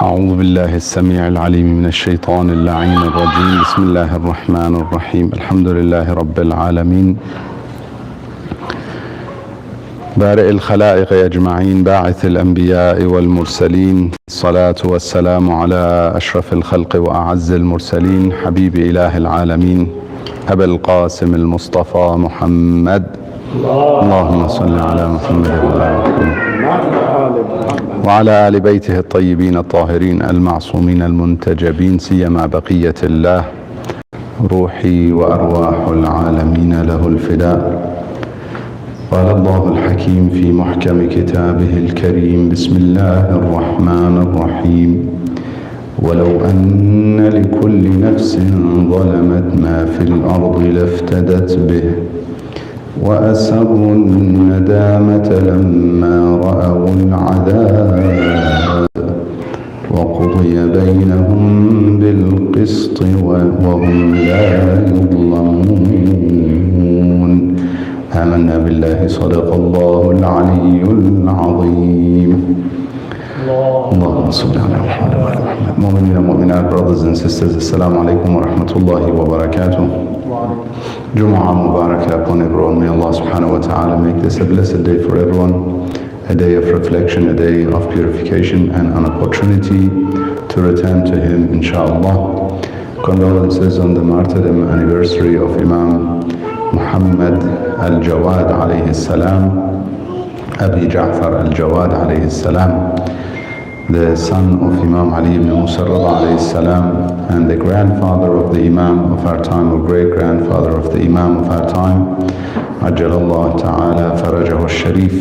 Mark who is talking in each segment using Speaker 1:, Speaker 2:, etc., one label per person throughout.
Speaker 1: أعوذ بالله السميع العليم من الشيطان اللعين الرجيم. بسم الله الرحمن الرحيم. الحمد لله رب العالمين بارئ الخلائق أجمعين، باعث الأنبياء والمرسلين. الصلاة والسلام على أشرف الخلق وأعز المرسلين، حبيب إله العالمين أبا القاسم المصطفى محمد. اللهم صل على محمد وعلى آل بيته الطيبين الطاهرين المعصومين المنتجبين، سيما بقية الله. روحي وأرواح العالمين له الفداء. قال الله الحكيم في محكم كتابه الكريم: بسم الله الرحمن الرحيم. ولو أن لكل نفس ظلمت ما في الأرض لافتدت به وأسروا الندامة لما رأوا العذاب وقضي بينهم بالقسط وهم لا يظلمون. آمنا بالله، صدق الله العلي العظيم. اللهم صل على محمد وعلى آل محمد. مؤمنين ومؤمنات, brothers and sisters, assalamu alaikum wa rahmatullahi wa barakatuh. Jumu'ah Mubarak upon everyone. May Allah subhanahu wa ta'ala make this a blessed day for everyone, a day of reflection, a day of purification, and an opportunity to return to Him, inshaAllah. Condolences on the martyrdom anniversary of Imam Muhammad al-Jawad alayhi salam, Abi Ja'far al-Jawad alayhi salam, the son of Imam Ali ibn Musa alayhi salam, and the grandfather of the Imam of our time, or great-grandfather of the Imam of our time, Ajjalallah ta'ala farajahu al-sharif.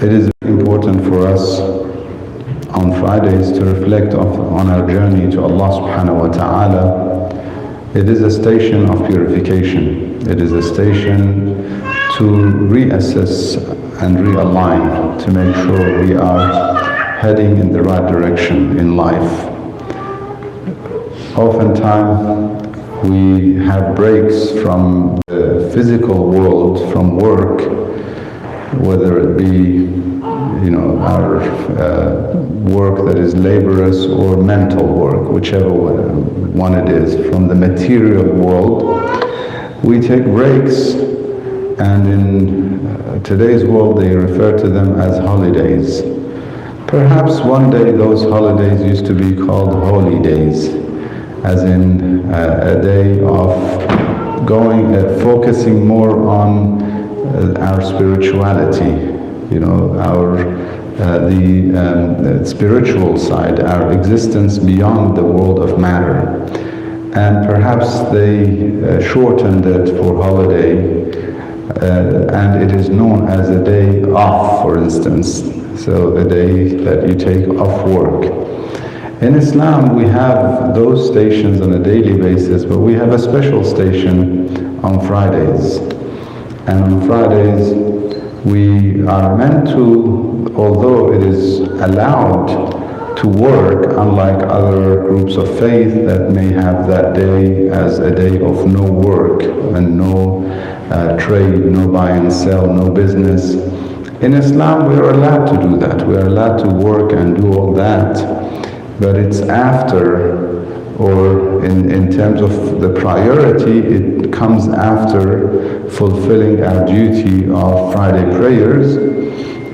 Speaker 1: It is important for us on Fridays to reflect on our journey to Allah subhanahu wa ta'ala. It is a station of purification. It is a station to reassess and realign, to make sure we are heading in the right direction in life. Oftentimes we have breaks from the physical world, from work, whether it be our work that is laborious or mental work, whichever one it is, from the material world. We take breaks, and in today's world they refer to them as holidays. Perhaps one day those holidays used to be called holy days, as in a day of focusing more on our spirituality, the spiritual side, our existence beyond the world of matter. And perhaps they shortened it for holiday, and it is known as a day off, for instance. So a day that you take off work. In Islam we have those stations on a daily basis, but we have a special station on Fridays. And on Fridays we are meant to, although it is allowed to work, unlike other groups of faith that may have that day as a day of no work and no trade, no buy and sell, no business. In Islam we are allowed to do that. We are allowed to work and do all that, but it's after, or in terms of the priority, it comes after fulfilling our duty of Friday prayers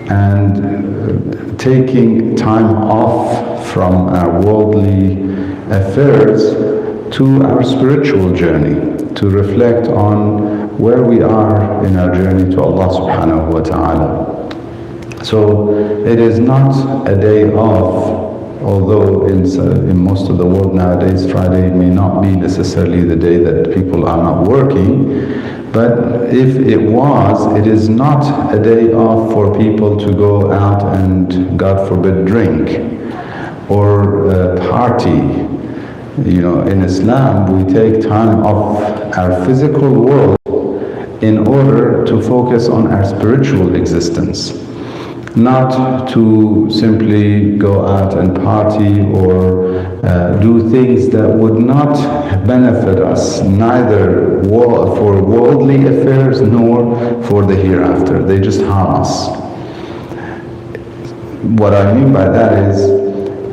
Speaker 1: and taking time off from our worldly affairs to our spiritual journey, to reflect on where we are in our journey to Allah subhanahu wa ta'ala. So it is not a day off, although in most of the world nowadays Friday may not be necessarily the day that people are not working, but if it was, it is not a day off for people to go out and, God forbid, drink or party. In Islam we take time off our physical world in order to focus on our spiritual existence, not to simply go out and party or do things that would not benefit us, neither for worldly affairs nor for the hereafter. They just harm us. what I mean by that is,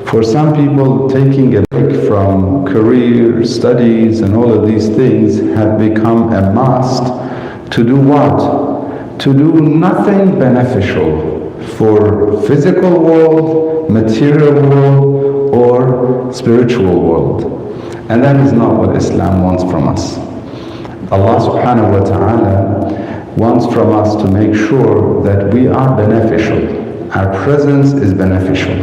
Speaker 1: for some people, taking a break from career, studies, and all of these things have become a must to do what? To do nothing beneficial for physical world, material world, or spiritual world. And that is not what Islam wants from us. Allah subhanahu wa ta'ala wants from us to make sure that we are beneficial. Our presence is beneficial.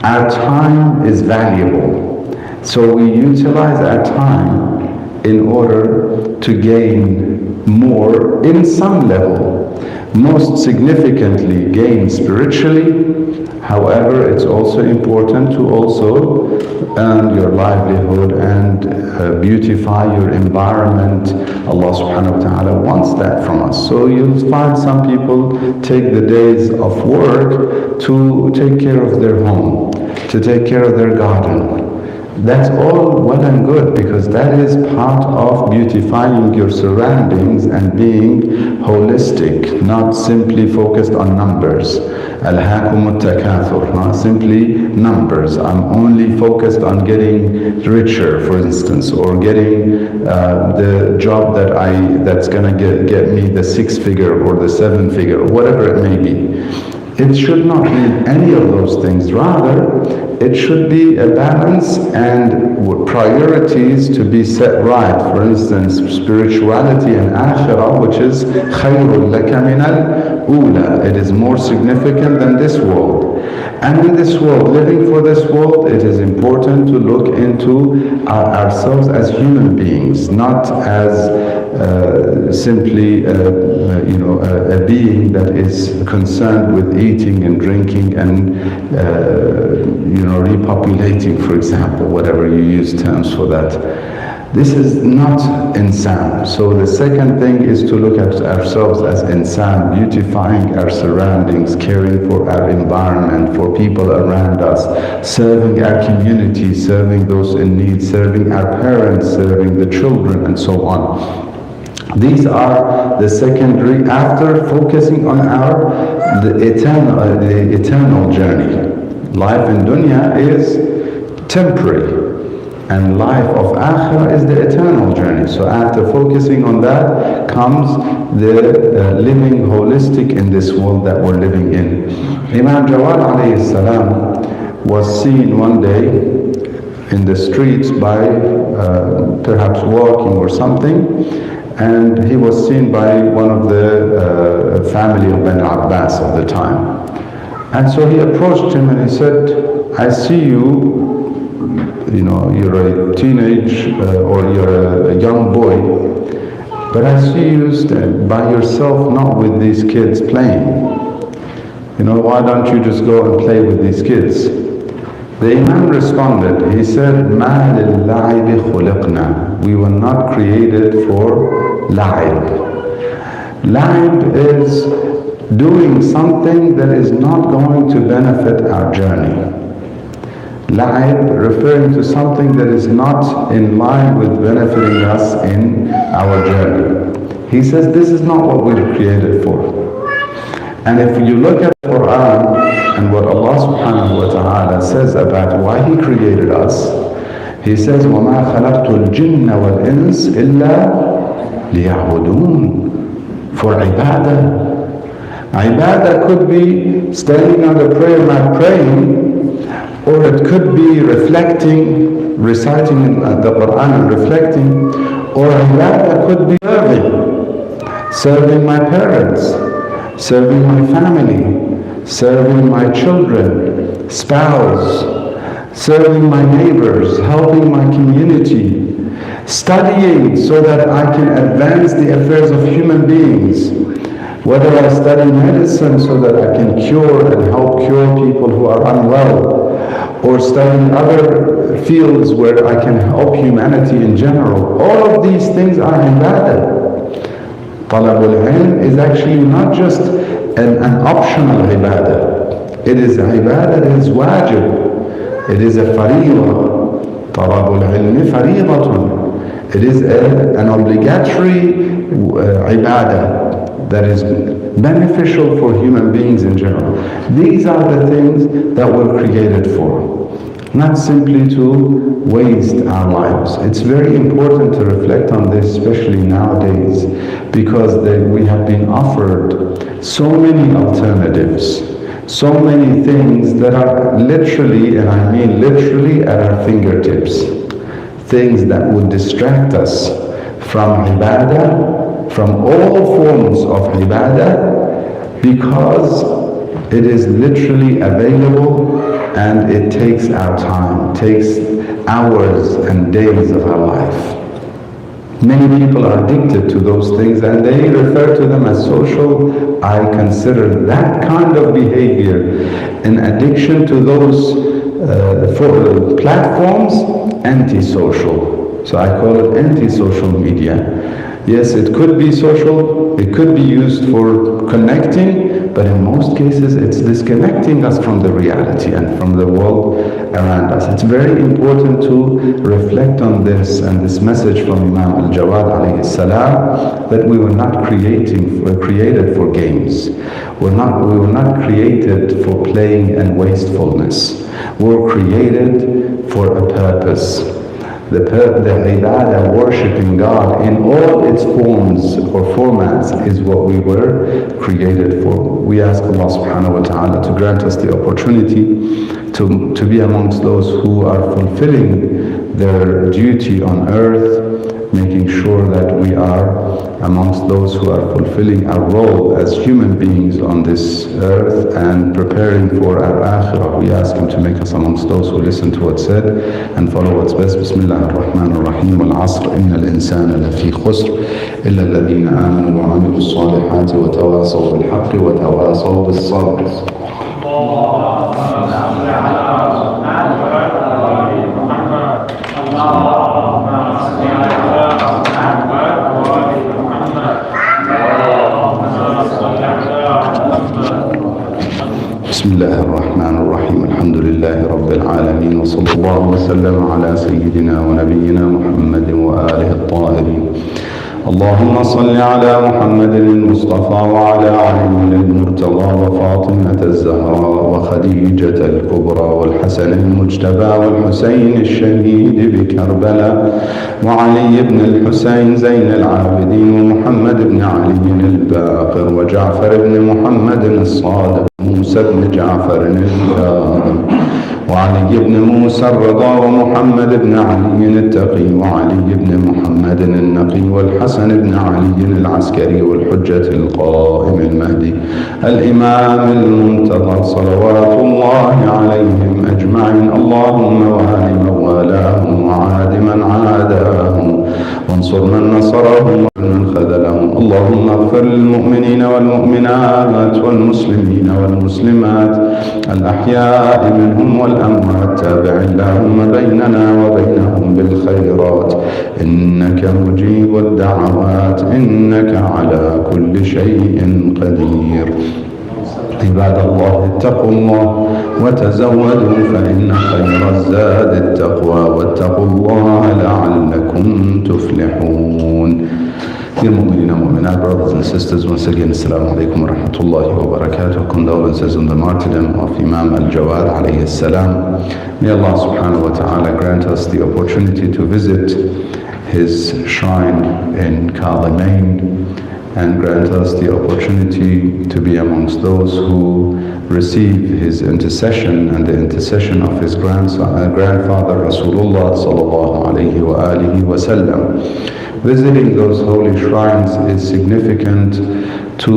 Speaker 1: Our time is valuable. So we utilize our time in order to gain more in some level. Most significantly gain spiritually. However, it's also important to also earn your livelihood and beautify your environment. Allah subhanahu wa ta'ala wants that from us. So you'll find some people take the days of work to take care of their home, to take care of their garden. That's all well and good, because that is part of beautifying your surroundings and being holistic, not simply focused on numbers. Alhaakumut takathur, not simply numbers. I'm only focused on getting richer, for instance, or getting the job that's gonna get me the 6-figure or the 7-figure, or whatever it may be. It should not be any of those things. Rather, it should be a balance and priorities to be set right. For instance, spirituality and akhirah, which is khayrun laka min al-ula. It is more significant than this world. And in this world, living for this world, it is important to look into ourselves as human beings, not as simply a being that is concerned with eating and drinking and repopulating, for example, whatever you use terms for that. This is not insan. So the second thing is to look at ourselves as insan, beautifying our surroundings, caring for our environment, for people around us, serving our community, serving those in need, serving our parents, serving the children, and so on. These are the secondary, after focusing on the eternal journey. Life in dunya is temporary, and life of akhirah is the eternal journey. So after focusing on that comes the living holistic in this world that we're living in. Imam Jawad alayhi salam was seen one day in the streets by perhaps walking or something, and he was seen by one of the family of Ben Abbas of the time. And so he approached him and he said, I see you're a teenage or you're a young boy, but I see you by yourself, not with these kids playing. Why don't you just go and play with these kids? The Imam responded, he said, مَا لِلَّعِبِ خُلِقْنَا. We were not created for la'ib. La'ib is doing something that is not going to benefit our journey. La'ib referring to something that is not in line with benefiting us in our journey. He says this is not what we were created for. And if you look at the Quran and what Allah subhanahu wa ta'ala says about why He created us, He says, وَمَا خَلَقْتُ الْجِنَّ وَالْإِنسِ إِلَّا لِيَعْبُدُونَ. For ibadah. Ibadah could be standing on the prayer mat praying, or it could be reflecting, reciting the Quran and reflecting, or ibadah could be serving my parents, serving my family, serving my children, spouse, serving my neighbors, helping my community, studying so that I can advance the affairs of human beings. Whether I study medicine so that I can cure and help cure people who are unwell, or studying other fields where I can help humanity in general. All of these things are ibadah. Talabul ilm is actually not just an optional ibadah. It is ibadah that is wajib. It is a fariḍah. Talabul ilmi fariḍatun. It is an obligatory ibadah. that is beneficial for human beings in general. These are the things that we're created for, not simply to waste our lives. It's very important to reflect on this, especially nowadays, because we have been offered so many alternatives, so many things that are literally, and I mean literally, at our fingertips. Things that would distract us from ibadah, from all forms of ibadah, because it is literally available and it takes our time, takes hours and days of our life. Many people are addicted to those things and they refer to them as social. I consider that kind of behavior an addiction to those for platforms anti-social. So I call it anti-social media. Yes, it could be social, it could be used for connecting, but in most cases it's disconnecting us from the reality and from the world around us. It's very important to reflect on this and this message from Imam al-Jawad alayhi salam, that we were not created for games. We were not created for playing and wastefulness. We were created for a purpose. The ibadah, worshipping God in all its forms or formats, is what we were created for. We ask Allah subhanahu wa ta'ala to grant us the opportunity to be amongst those who are fulfilling their duty on earth, making sure that we are amongst those who are fulfilling our role as human beings on this earth and preparing for our akhirah. We ask Him to make us amongst those who listen to what's said and follow what's best. Bismillah ar-Rahman ar-Rahim. Wal-'asr innal insana lafi khusr illa alladhina amanu wa 'amilu s-salihati wa tawasaw bil-haqqi wa tawasaw bis-sabr. بسم الله الرحمن الرحيم. الحمد لله رب العالمين، وصلى الله وسلم على سيدنا ونبينا محمد وآله الطاهرين. اللهم صل على محمد المصطفى وعلى علي المرتضى وفاطمة الزهراء وخديجة الكبرى والحسن المجتبى والحسين الشهيد بكربلاء وعلي بن الحسين زين العابدين ومحمد بن علي الباقر وجعفر بن محمد الصادق موسى بن جعفر الكاظم وعلي بن موسى الرضا ومحمد بن علي التقي وعلي بن محمد النقي والحسن بن علي العسكري والحجة القائم المهدي الإمام المنتظر صلوات الله عليهم أجمعين. اللهم وآل من والاهم وعاد من عاداهم وانصر من نصرهم ومن خذلهم. اللهم اغفر للمؤمنين والمؤمنات والمسلمين والمسلمات الأحياء منهم والأموات. تابع اللهم بيننا وبينهم بالخيرات إنك مجيب الدعوات إنك على كل شيء قدير. عباد الله اتقوا الله وتزودوا فإن خير الزاد التقوى واتقوا الله لعلكم تفلحون. Dear Mu'mineen and Mu'minat, brothers and sisters, once again, Assalamu alaikum wa rahmatullahi wa barakatuh. Condolences on the martyrdom of Imam al-Jawad alayhi salam. May Allah subhanahu wa ta'ala grant us the opportunity to visit his shrine in Kalimain and grant us the opportunity to be amongst those who receive his intercession and the intercession of his grandfather Rasulullah sallallahu alayhi wa alihi wa sallam. Visiting those holy shrines is significant to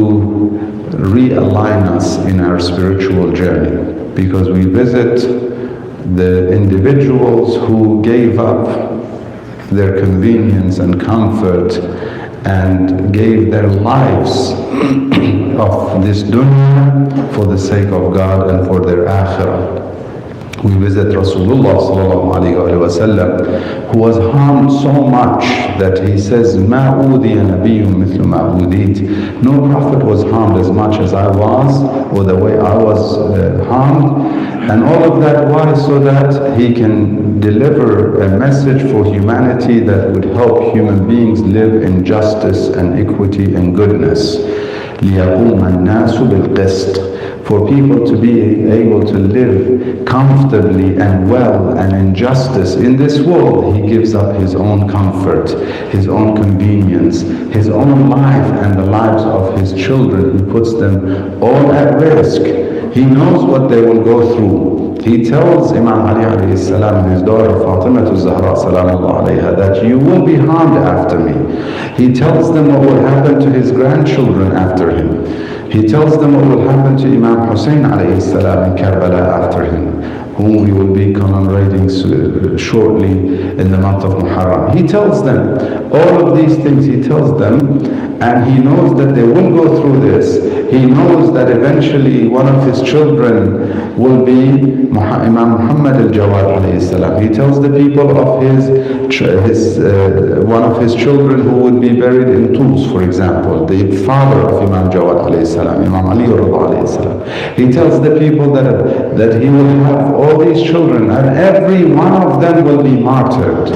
Speaker 1: realign us in our spiritual journey, because we visit the individuals who gave up their convenience and comfort and gave their lives of this dunya for the sake of God and for their akhirah. We visit Rasulullah sallallahu alayhi wa sallam, who was harmed so much that he says, مَا أُوذِيَ نَبِيٌّ مِثْلُ مَا أُوذِيتُ. No prophet was harmed as much as I was, or the way I was harmed. And all of that, why? So that he can deliver a message for humanity that would help human beings live in justice and equity and goodness. لِيَقُومَ النَّاسُ بِالْقِسْطِ. For people to be able to live comfortably and well and in justice in this world, he gives up his own comfort, his own convenience, his own life and the lives of his children. He puts them all at risk. He knows what they will go through. He tells Imam Ali alayhi salam and his daughter Fatima Zahra salamullah alayha that you will be harmed after me. He tells them what will happen to his grandchildren after him. He tells them what will happen to Imam Hussein alayhi salam in Karbala after him, whom we will be commemorating shortly in the month of Muharram. He tells them all of these things, he tells them, and he knows that they will go through this. He knows that eventually one of his children will be Imam Muhammad al-Jawad alayhi salam. He tells the people of one of his children who would be buried in Tus, for example, the father of Imam Jawad alayhi salam, Imam Ali alayhi salam. He tells the people that he will have all these children and every one of them will be martyred,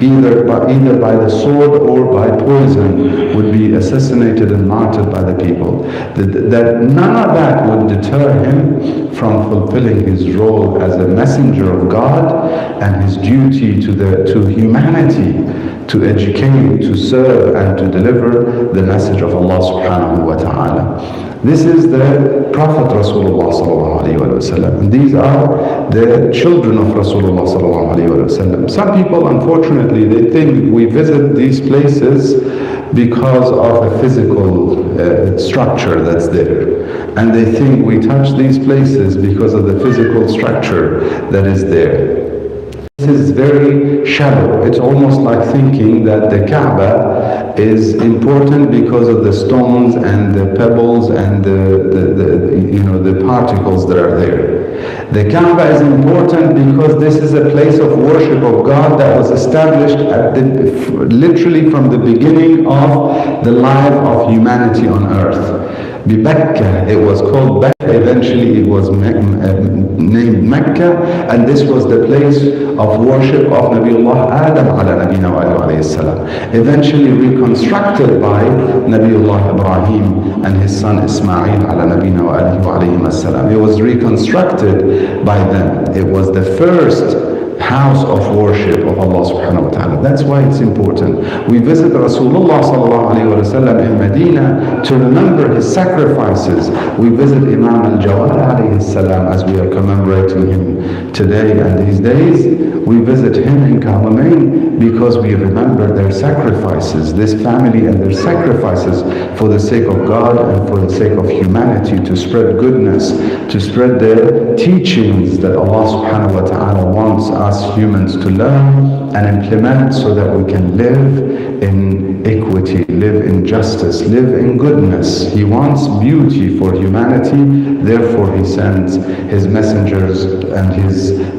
Speaker 1: either by the sword or by poison, would be assassinated and martyred by the people. That none of that would deter him from fulfilling his role as a messenger of God and his duty to humanity, to educate, to serve and to deliver the message of Allah subhanahu wa ta'ala. This is the Prophet Rasulullah sallallahu alayhi wa sallam. And these are the children of Rasulullah sallallahu alayhi wa sallam. Some people, unfortunately, they think we visit these places because of a physical structure that's there. And they think we touch these places because of the physical structure that is there. This is very shallow. It's almost like thinking that the Kaaba is important because of the stones and the pebbles and the particles that are there. The Kaaba is important because this is a place of worship of God that was established literally from the beginning of the life of humanity on earth. Mecca, it was called Mecca, eventually it was named Mecca, and this was the place of worship of Nabiullah Adam ala nabina wa alayhi salam, eventually reconstructed by Nabiullah Ibrahim and his son Ismail ala nabina wa alayhi salam. It was reconstructed by them. It was the first house of worship of Allah subhanahu wa ta'ala. That's why it's important. We visit Rasulullah sallallahu alayhi wa sallam in Medina to remember his sacrifices. We visit Imam al-Jawad alayhi salam as we are commemorating him today and these days. We visit him in Karamain because we remember their sacrifices, this family and their sacrifices for the sake of God and for the sake of humanity, to spread goodness, to spread the teachings that Allah subhanahu wa ta'ala wants us humans to learn and implement so that we can live in equity, live in justice, live in goodness. He wants beauty for humanity, therefore he sends his messengers and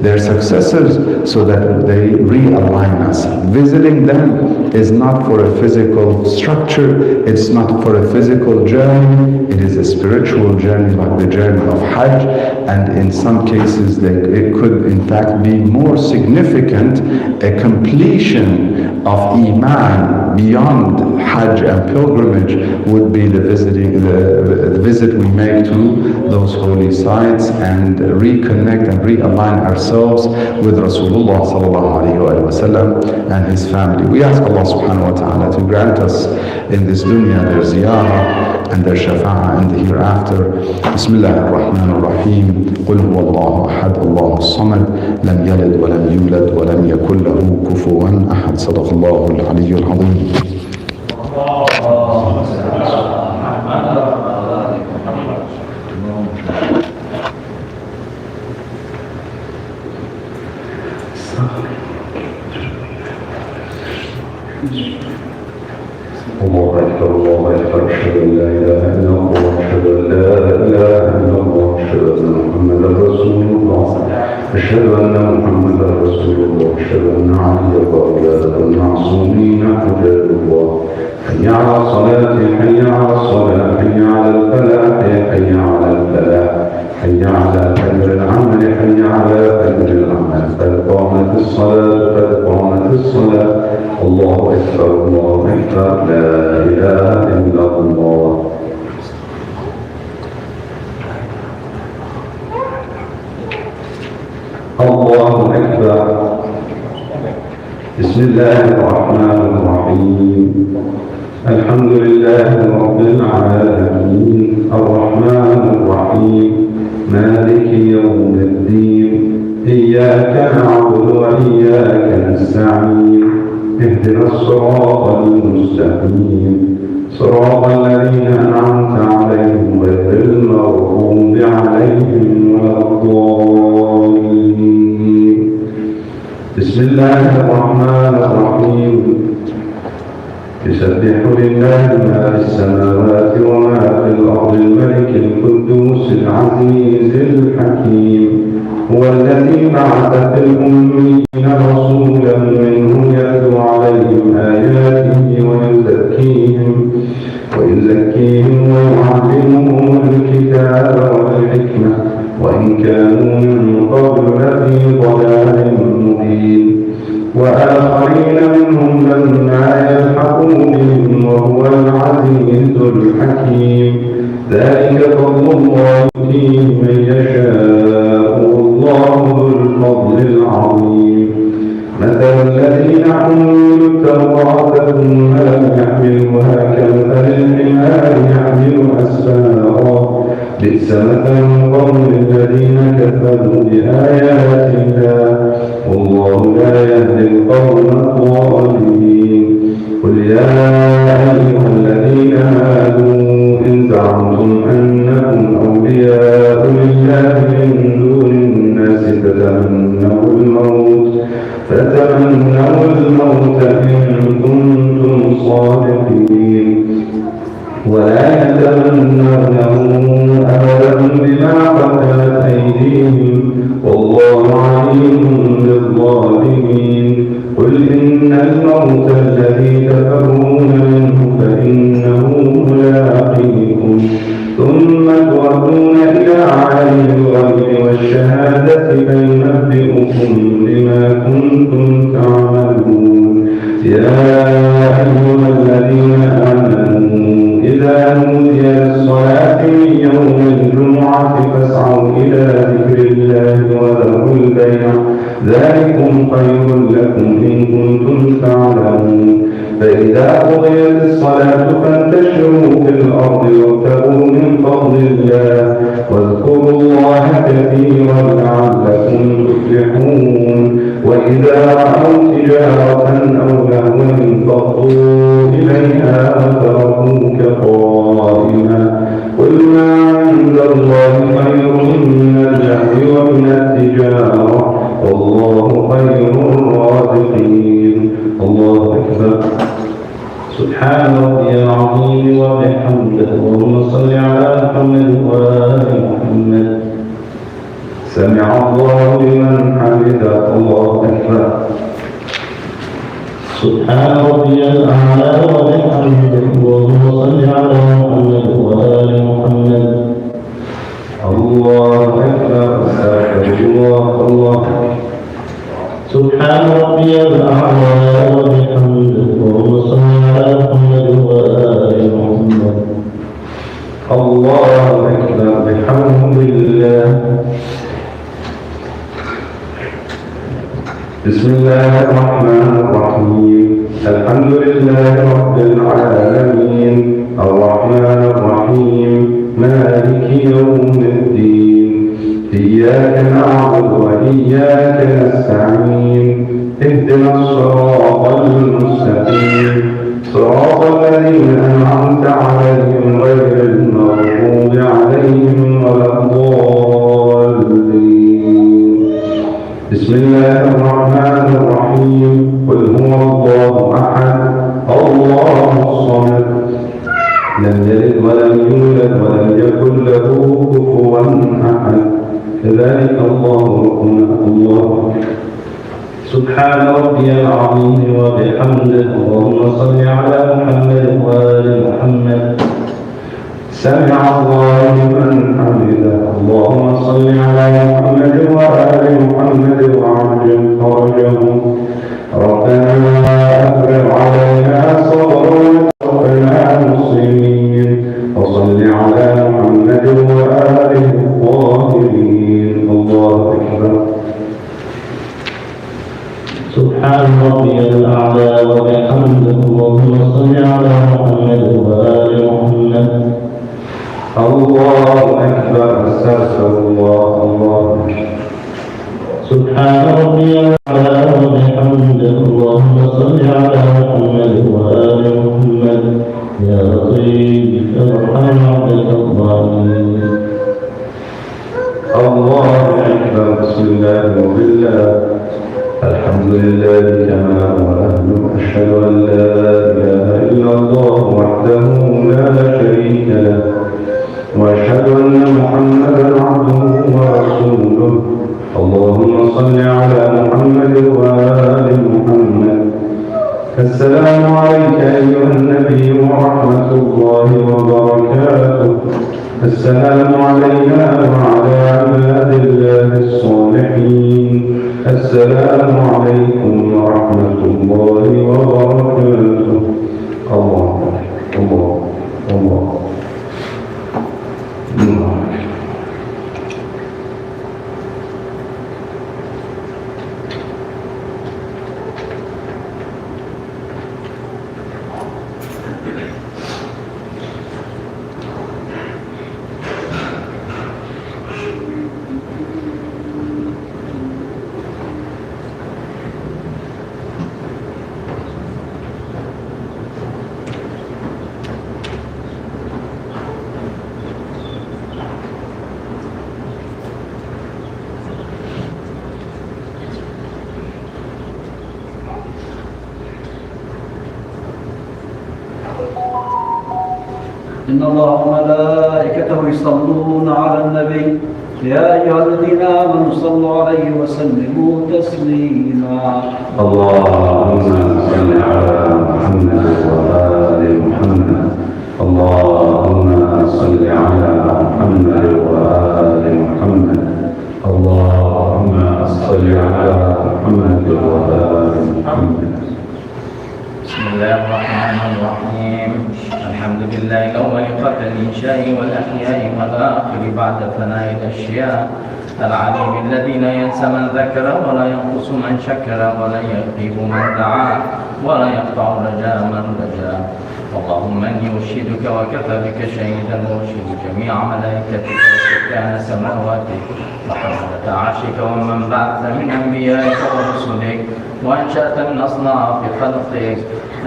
Speaker 1: their successors so that they realign us. Visiting them is not for a physical structure, it's not for a physical journey, it is a spiritual journey like the journey of Hajj, and in some cases it could in fact be more significant. A completion of Iman beyond Hajj and pilgrimage would be the visit we make to those holy sites and reconnect and realign ourselves with Rasulullah sallallahu alayhi wa sallam and his family. We ask Allah subhanahu wa ta'ala to grant us in this dunya their ziyarah and their shafa'ah in the hereafter. Bismillah ar-Rahman ar-Rahim. قل هو الله أحد الله الصمد لم يلد ولم يولد ولم يكن له كفوا أحد. صدق الله العلي العظيم.
Speaker 2: الله أكبر الله أكبر أشهد أن لا إله إلا الله أشهد أن لا إله إلا الله أشهد أن محمدا رسول الله أشهد أن محمدا رسول الله أشهد أن علي وأولاد المعصومين حجاج الله. حي على الصلاة حي على الصلاة حي على الفلاح حي على الفلاح حي على فجر العمل حي على فجر العمل. قد قامت الصلاة قد قامت الصلاة. الله أكبر الله أكبر لا إله إلا الله. الله أكبر. بسم الله الرحمن الرحيم. الحمد لله رب العالمين الرحمن الرحيم مالك يوم الدين إياك نعبد وإياك نستعين اهدنا الصراط المستقيم صراط الذين أنعمت عليهم غير المغضوب عليهم ولا الضالين. بسم الله الرحمن الرحيم. يسبح لله ما في السماوات وما في الأرض الملك القدوس العزيز الحكيم هو الذي بعث في الأميين رسولا منهم يتلو عليهم آياته ويزكيهم ويعلمهم الكتاب والحكمة وإن كانوا من قبل لفي ضلال مبين وآخرين منهم لما يلحقوا بهم وهو العزيز الحكيم. ذلك فضل الله يؤتيه من يشاء والله ذو الفضل العظيم. مثل الذين حملوا التوراة ثم لم يحملوها كمثل الحمار يحمل أسفارا بئس مثل القوم الذين كذبوا بآيات الله والله لا يهدي القوم الظالمين. قل يا أيها الذين آمنوا إن زعمتم أنكم أولياء لله من دون الناس فتمنوا الموت إن كنتم صادقين ولا يتمنونه أبدا بما قدمت أيديهم والله عليم بالظالمين. قل إن الموت الذي تفرون منه فإنه ملاقيكم ثم تردون إلى عالم الغيب والشهادة فينبئكم بما كنتم تعملون. يا أيها الذين آمنوا إذا نودي للصلاة من يوم الجمعة فاسعوا إلى ذكر الله وذروا البيع ذلكم خير لكم إن كنتم تعلمون. فإذا قضيت الصلاة فانتشروا في الأرض وابتغوا من فضل الله واذكروا الله كثيرا لعلكم تفلحون. وإذا رأوا تجارة أو لهوا انفضوا إليها وتركوك قائما قل ما عند الله خير من اللهو ومن التجارة والله خير الرازقين. الله أكبر. سبحان ربي العظيم وبحمده. اللهم صل على محمد وآل محمد. سمع الله لمن حمده. الله أكبر. سبحان ربي الأعلى وبحمده. اللهم صل على محمد وآل محمد. الله أكبر. الله سبحان ربي الأعلى وبحمده. اللهم صل على محمد وآل محمد. الله أكبر. بحمد الله. بسم الله الرحمن الرحيم. الحمد لله رب العالمين الرحمن الرحيم مالك يوم الدين إياك نعبد وإياك نستعين اهدنا الصراط المستقيم صراط الذين أنعمت عليهم غير المغضوب عليهم ولا الضالين. بسم الله الرحمن الرحيم. قل هو الله أحد الله الصمد لم يلد ولم يولد ولم يكن له كفوا أحد. كذلك الله ربنا. الله سبحان ربي العظيم وبحمده. اللهم صل على محمد وآل محمد. سمع الله لمن حمده. اللهم صل على محمد وآل محمد وعجل فرجهم. ربنا أفرغ علينا صبرا وتوفنا مسلمين. وصل على محمد وآله الطاهرين. الله أكبر.
Speaker 3: ربي الأعلى وبحمده. اللهم صل على محمد وآل محمد.
Speaker 2: الله أكبر. استغفر الله. الله أكبر.
Speaker 3: سبحان ربي الأعلى وبحمده. اللهم صل على محمد وآل محمد. يا لطيف ارحم عبدك الضالين.
Speaker 2: الله أكبر. بسم الله وبالله. الحمد لله كما هو أهله. أشهد أن لا إله إلا الله وحده لا شريك له، وأشهد أن محمدا عبده ورسوله. اللهم صل على محمد وآل محمد. السلام عليك أيها النبي ورحمة الله وبركاته. السلام علينا وعلى عباد الله الصالحين. السلام عليكم ورحمة الله وبركاته. الله الله الله الله.
Speaker 4: إن الله وملائكته يصلون على النبي يا أيها الذين آمنوا صلوا عليه وسلموا تسليما.
Speaker 2: اللهم صل على محمد وآل محمد. اللهم صل على محمد وآل محمد. اللهم صل على محمد وآل محمد.
Speaker 5: بسم الله الرحمن الرحيم. الحمد لله الأول قبل الإنشاء والأحياء والآخر بعد فناء الأشياء. العليم الذي لا ينسى من ذكر ولا ينقص من شكر ولا يغيب من دعا ولا يقطع رجاء من رجا. اللهم إني أشهدك وكفى بك شهيدا وأشهد جميع ملائكتك وسكان سماواتك وحملة عرشك ومن بعث من أنبيائك ورسلك وأنشأت من أصناف خلقك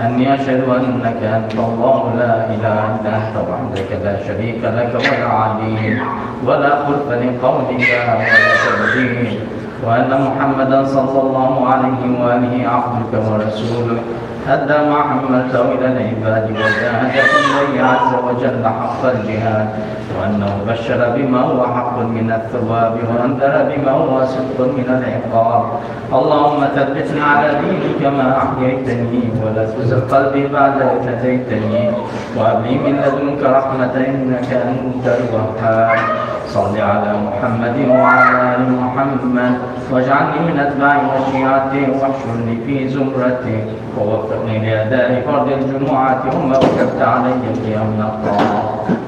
Speaker 5: أني أشهد أنك أنت الله لا إله إلا أنت وحدك لا شريك لك ولا عليم ولا خلف لقولك ولا تبديل، وأن محمدا صلى الله عليه وآله عبدك ورسولك أدى ما حملته إلى العباد وجاهد في الله عز وجل حق الجهاد، وأنه بشر بما هو حق من الثواب وأنذر بما هو صدق من العقاب. اللهم ثبتنا على دينك ما أحييتني ولا تزغ قلبي بعد إذ هديتني وهب لي من لدنك رحمة إنك أنت الوهاب. صل على محمد وعلى آل محمد واجعلني من أتباع وشيعته واحشرني في زمرته ووفقني لأداء فرض الجمعة ثم وكبت علي قيام الطاعة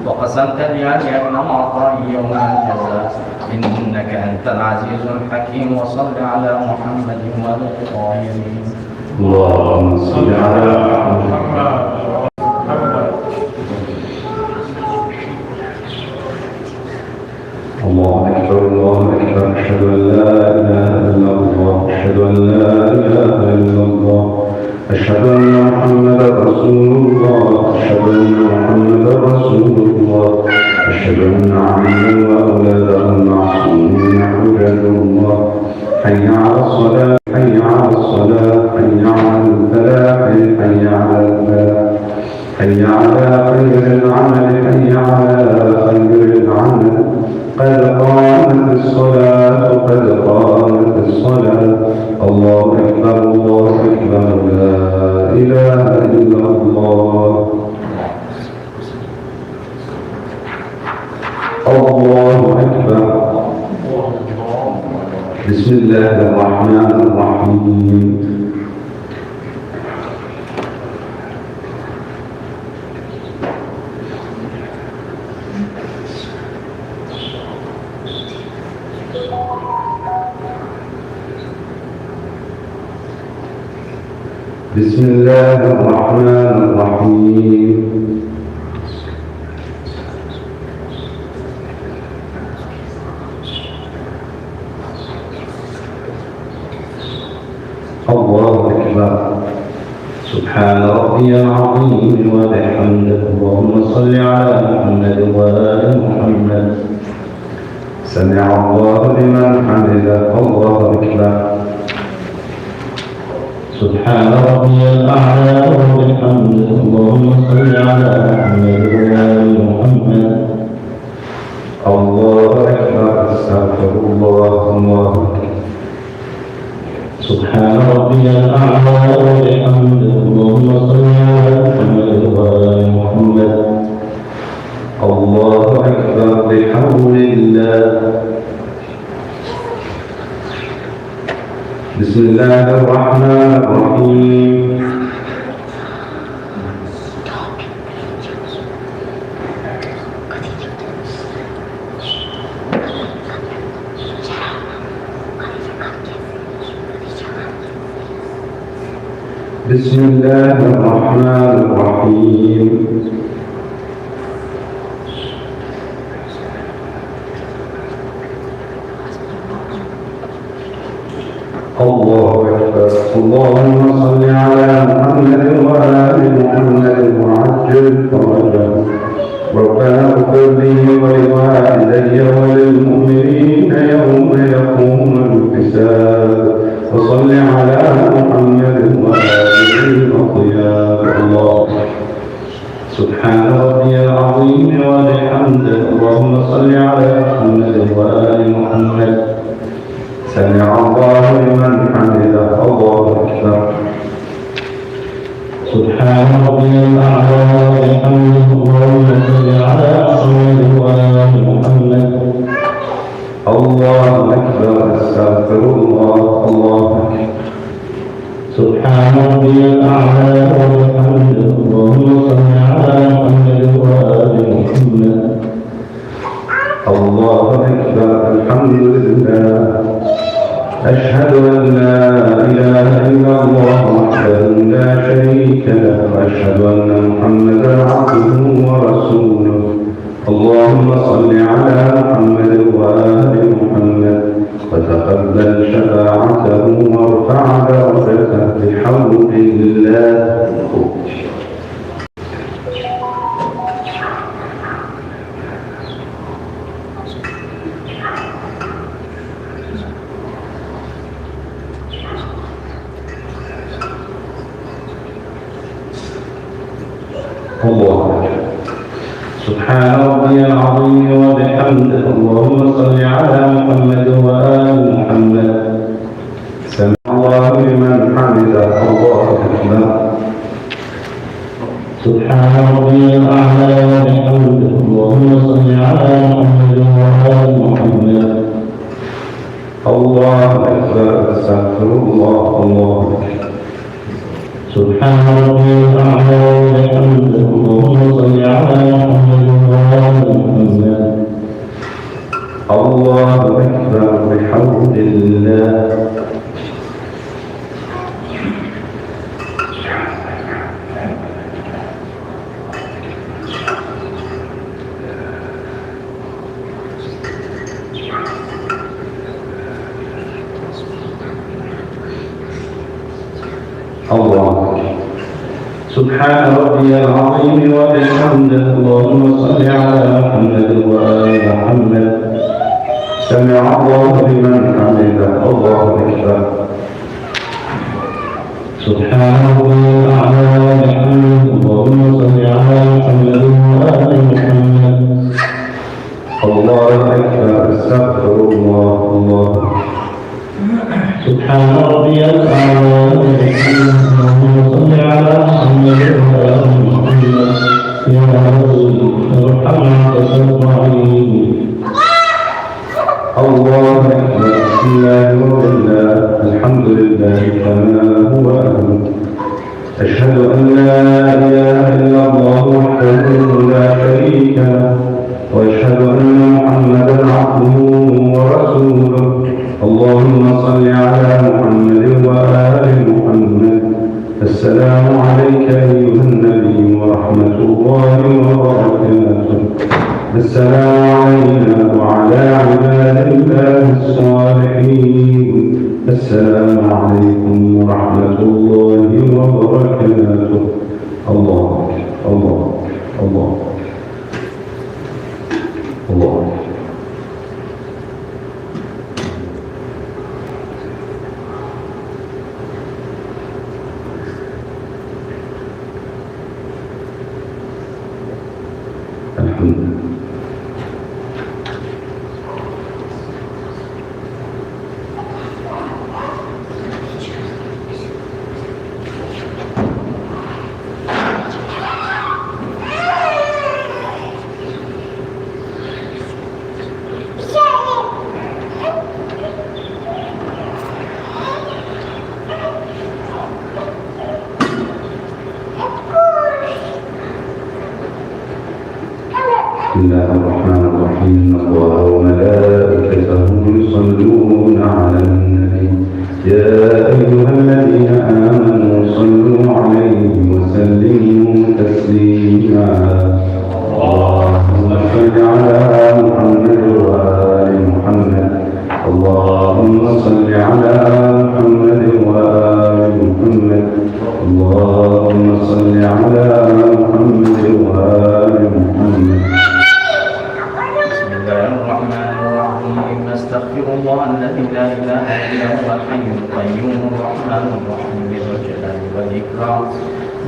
Speaker 5: وقسمت لي أن معطائي يوم الجزاء إنك أنت العزيز الحكيم. وصل على محمد وآل الطاهرين.
Speaker 2: اللهم صل على محمد. الله أكبر. الله أكبر. أشهد أن لا إله إلا الله. أشهد أن لا إله إلا الله. أشهد أن محمدا رسول الله. أشهد أن محمدا رسول الله. أشهد أن عليا وأولاده المعصومين حجج الله. حي على الصلاة. حي على الصلاة. حي على الفلاح. حي على الفلاح. حي على خير العمل. حي على خير العمل. قد قامت الصلاة. قد قامت الصلاة. الله أكبر. الله أكبر. لا إله إلا الله. الله أكبر. بسم الله الرحمن الرحيم. بسم الله الرحمن الرحيم الله أكبر سبحان ربي العظيم وبحمده اللهم صل على محمد وآل محمد سمع الله لمن حمده الله أكبر
Speaker 3: سبحان ربي الأعلى وبحمده اللهم صل على محمد وآل محمد
Speaker 2: الله أكبر استغفر الله الله أكبر
Speaker 3: سبحان ربي الأعلى وبحمده اللهم صل على محمد وآل محمد
Speaker 2: الله أكبر بحول الله بسم الله الرحمن الرحيم بسم الله الرحمن الرحيم الله أكبر اللهم صل على محمد وآل محمد وعجل فرجه ربنا اغفر لي ولوالدي وللمؤمنين يوم يقوم الحساب وصل على محمد وآله الأطياب الله سبحان ربي العظيم وبحمده اللهم صل على محمد وآل محمد سمع الله لمن حمده الله أكبر
Speaker 3: سبحان ربي الأعلى وبحمده اللهم صل على محمد وآل محمد
Speaker 2: الله أكبر استغفر الله الله أكبر
Speaker 3: سبحان ربي الأعلى وبحمده اللهم صل على محمد وآل محمد
Speaker 2: الله أكبر الحمد لله أشهد أن لا إله إلا الله وحده لا شريك له وأشهد أن محمدا عبده ورسوله اللهم صل على محمد وآل محمد وتقبل شفاعته وارفع درجته بحول الله الله سبحان ربي العظيم وبحمده اللهم صل على محمد وآل محمد سمع الله لمن حمده الله أكبر
Speaker 3: سبحان ربي الأعلى وبحمده اللهم صل على محمد وآل محمد
Speaker 2: الله أكبر استغفر الله الله أكبر
Speaker 3: سبحان ربي الأعلى وبحمده اللهم صل على محمد وآل محمد
Speaker 2: الله أكبر بحول الله الله سبحان ربي العظيم وبحمده اللهم صل على محمد وآل محمد سمع الله لمن حمده الله أكبر
Speaker 3: سبحان ربي الأعلى وبحمده اللهم صل على محمد وآل محمد
Speaker 2: الله أكبر استغفر الله الله
Speaker 3: سبحان ربي الأعلى وبحمده اللهم صل على محمد وآل محمد يا رسول ارحمك سبعين
Speaker 2: الله أكبر بسم الله والله الحمد لله كما هو أهل أشهد أن لا إله إلا الله وحده لا شريك له وأشهد أن محمدا عبده ورسوله اللهم صل على محمد وآل محمد السلام عليك أيها النبي ورحمة الله وبركاته. السلام علينا وعلى عباد الله الصالحين. السلام عليكم ورحمة الله وبركاته. الله الله الله الله. الحمد لله. بسم الله الرحمن الرحيم. الله وملائكته يصلون على النبي يا أيها الذين آمنوا صلوا عليه وسلموا تسليما. اللهم صل على محمد وآل محمد. اللهم صل على محمد وآل محمد. اللهم صل على محمد وآل محمد.
Speaker 5: أستغفر الله الذي لا إله إلا هو الحي القيوم الرحمن الرحيم ذو الجلال والإكرام.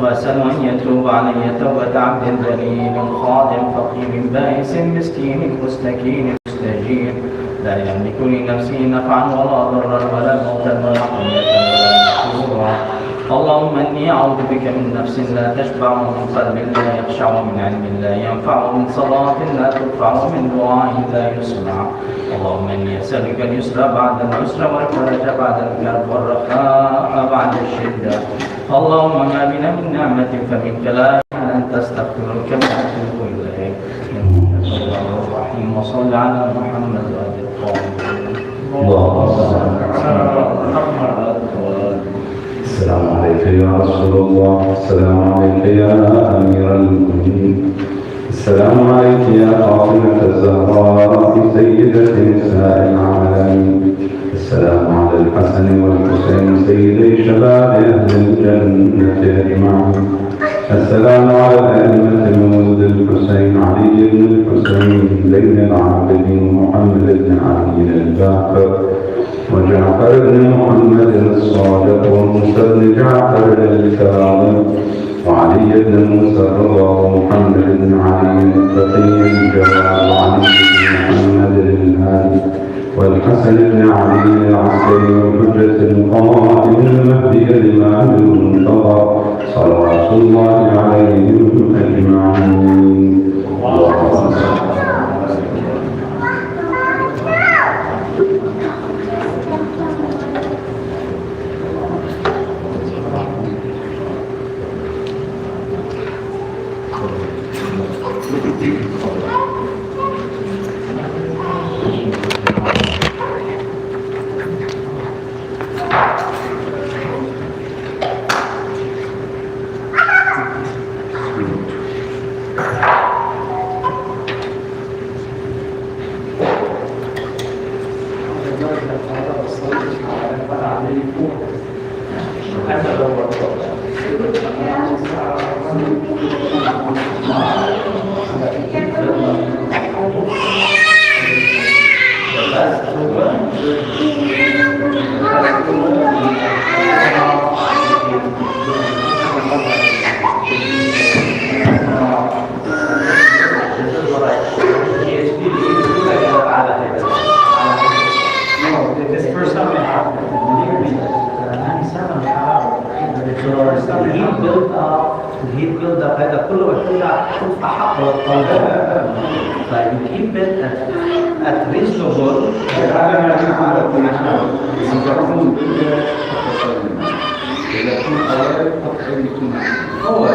Speaker 5: وأسأل أن يتوب علي توبة عبد ذليل خادم فقير بائس مسكين مستكين مستجير لا يملك لنفسه نفعا ولا ضرا ولا موتا ولا حياة ولا نشورا. اللهم إني أعوذ بك من نفس لا تشبع ومن قلب لا يخشع ومن علم لا ينفع ومن صلاة لا ترفع ومن دعاء لا يسمع. اللهم إني أسألك اليسر بعد العسر والفرج بعد الكرب والرخاء بعد الشدة. اللهم ما بنا من نعمة فمنك لا أنت أستغفرك وأتوب إليك إنك الله الرحيم. وصل على محمد وآل الطاهرين.
Speaker 2: السلام عليك يا رسول الله. السلام عليك يا أمير المؤمنين. السلام عليك يا فاطمة الزهراء سيدة نساء العالمين. السلام على الحسن والحسين سيدي شباب أهل الجنة أجمعين. السلام على الأئمة الولد الحسين علي بن الحسين زين العابدين محمد بن علي الباقر وجعفر بن محمد الصادق وموسى بن جعفر الكاظم وعلي بن موسى الرضا ومحمد بن علي التقي الجواد وعلي بن محمد الهادي والحسن بن علي العسكري وحجة القائم المهدي الإمام المنتظر صلوات الله عليهم أجمعين. اللهم صل
Speaker 6: هو